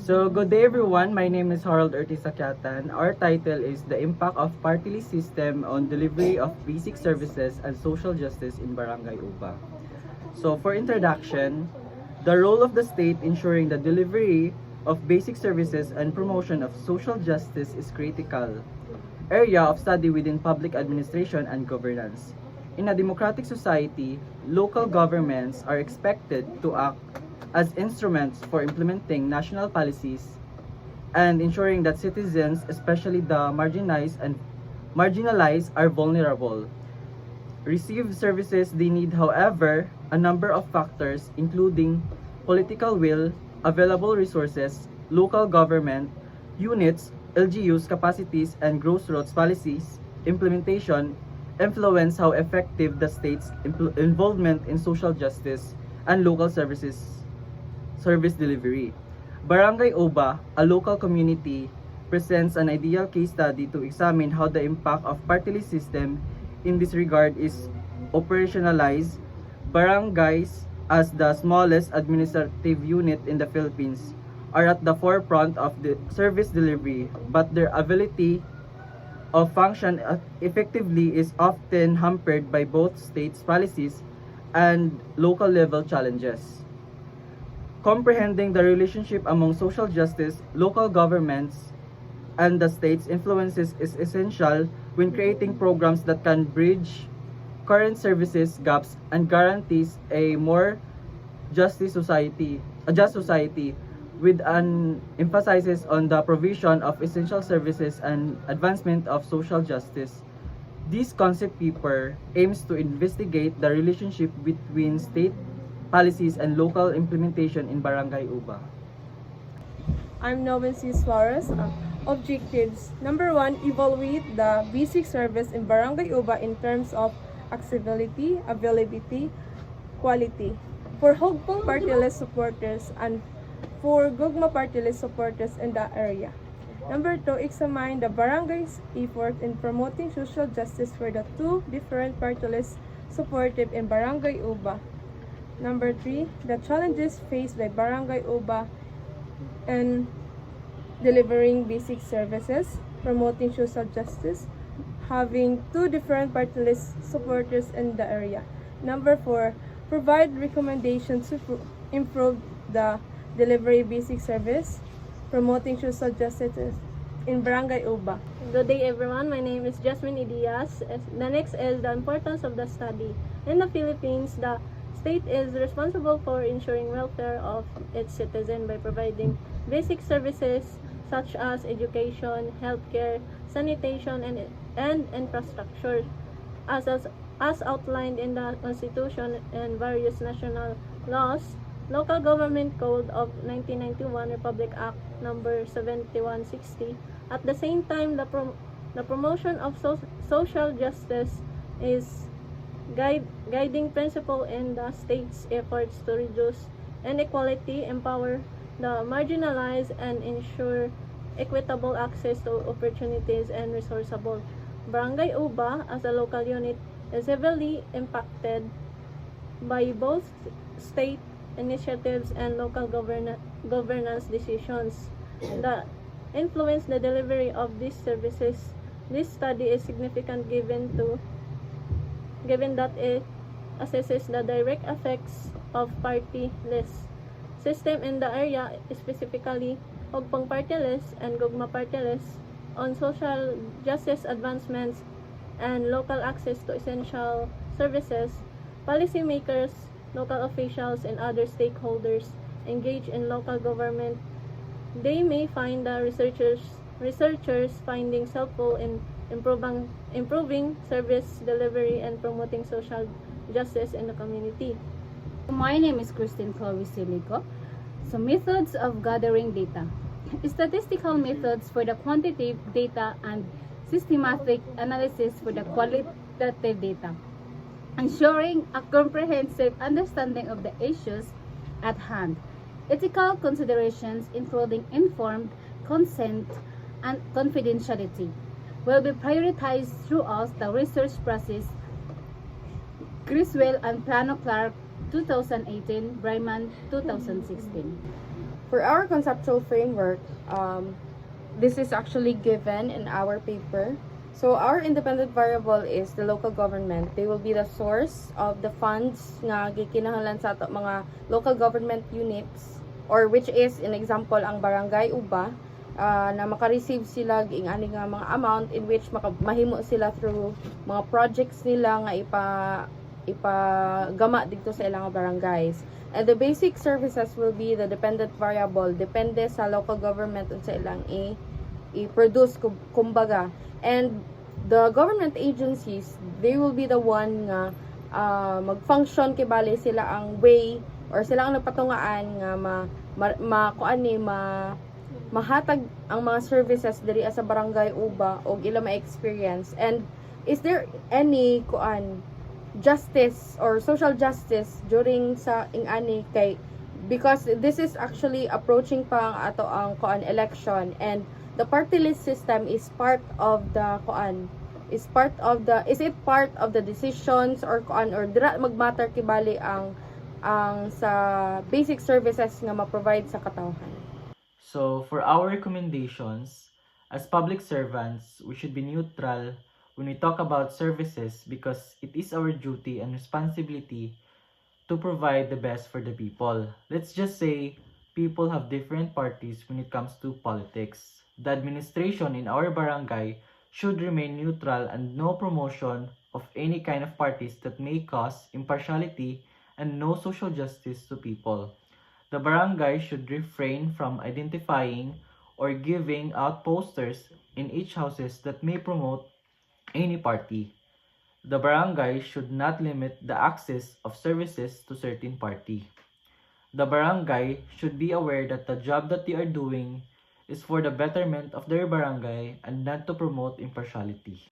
So, good day everyone. My name is Harold Ortiz Sakyatan. Our title is The Impact of Party List System on Delivery of Basic Services and Social Justice in Barangay Uba. So, for introduction, the role of the state ensuring the delivery of basic services and promotion of social justice is critical area of study within public administration and governance. In a democratic society, local governments are expected to act as instruments for implementing national policies and ensuring that citizens, especially the marginalized are vulnerable, receive services they need. However, a number of factors including political will, available resources, local government units, LGUs capacities, and grassroots policies implementation influence how effective the state's involvement in social justice and local service delivery. Barangay Oba, a local community, presents an ideal case study to examine how the impact of party list system in this regard is operationalized. Barangays, as the smallest administrative unit in the Philippines, are at the forefront of the service delivery, but their ability of function effectively is often hampered by both states' policies and local level challenges. Comprehending the relationship among social justice, local governments, and the state's influences is essential when creating programs that can bridge current services gaps and guarantees a more a just society with an emphasis on the provision of essential services and advancement of social justice. This concept paper aims to investigate the relationship between state policies and local implementation in Barangay Uba. I'm Noven C. Suarez. Objectives. Number 1, evaluate the basic service in Barangay Uba in terms of accessibility, availability, quality. For Hugpong party list supporters and for Gugma party list supporters in the area. Number 2, examine the barangay's effort in promoting social justice for the two different party lists supportive in Barangay Uba. Number 3, the challenges faced by Barangay Uba in delivering basic services, promoting social justice, having two different party list supporters in the area. Number 4, provide recommendations to improve the delivery basic service, promoting social justice in Barangay Uba. Good day everyone, my name is Jasmine Idias. The next is the importance of the study. In the Philippines, the state is responsible for ensuring welfare of its citizens by providing basic services such as education, healthcare, sanitation, and infrastructure. As outlined in the Constitution and various national laws, Local Government Code of 1991, Republic Act Number 7160. At the same time, the promotion of social justice is guiding principle in the state's efforts to reduce inequality, empower the marginalized, and ensure equitable access to opportunities and resourceable. Barangay Uba, as a local unit, is heavily impacted by both state initiatives and local governance decisions that influence the delivery of these services. This study is significant given that it assesses the direct effects of party list system in the area, specifically Hugpong party list and Gugma party list, on social justice advancements and local access to essential services. Policymakers, local officials, and other stakeholders engaged in local government, they may find the researchers findings helpful in improving service delivery and promoting social justice in the community. My name is Christine Chloe Silico. So, methods of gathering data. Statistical methods for the quantitative data and systematic analysis for the qualitative data. Ensuring a comprehensive understanding of the issues at hand. Ethical considerations including informed consent and confidentiality will be prioritized throughout the research process. Griswell and Plano Clark 2018, Bryman 2016. For our conceptual framework, this is actually given in our paper. So our independent variable is the local government. They will be the source of the funds nga gikinahanglan sa ato mga local government units, or which is in example ang barangay uba, na maka-receive sila ing ani nga mga amount in which mahimo sila through mga projects nila nga ipagama dito sa ilang barangays. And the basic services will be the dependent variable, depende sa local government at sa ilang i-produce kumbaga. And the government agencies, they will be the one nga mag-function kibali sila ang way or sila ang nagpatungaan nga mahatag ang mga services diri sa barangay uba og ila ma-experience. And is there any justice or social justice during sa ingani kay, because this is actually approaching pa ang ato ang election, and the party list system is part of the is it part of the decisions or dira magmatter kibali ang sa basic services nga ma-provide sa katawhan. So, for our recommendations, as public servants, we should be neutral when we talk about services because it is our duty and responsibility to provide the best for the people. Let's just say people have different parties when it comes to politics. The administration in our barangay should remain neutral and no promotion of any kind of parties that may cause impartiality and no social justice to people. The barangay should refrain from identifying or giving out posters in each houses that may promote any party. The barangay should not limit the access of services to certain party. The barangay should be aware that the job that they are doing is for the betterment of their barangay and not to promote impartiality.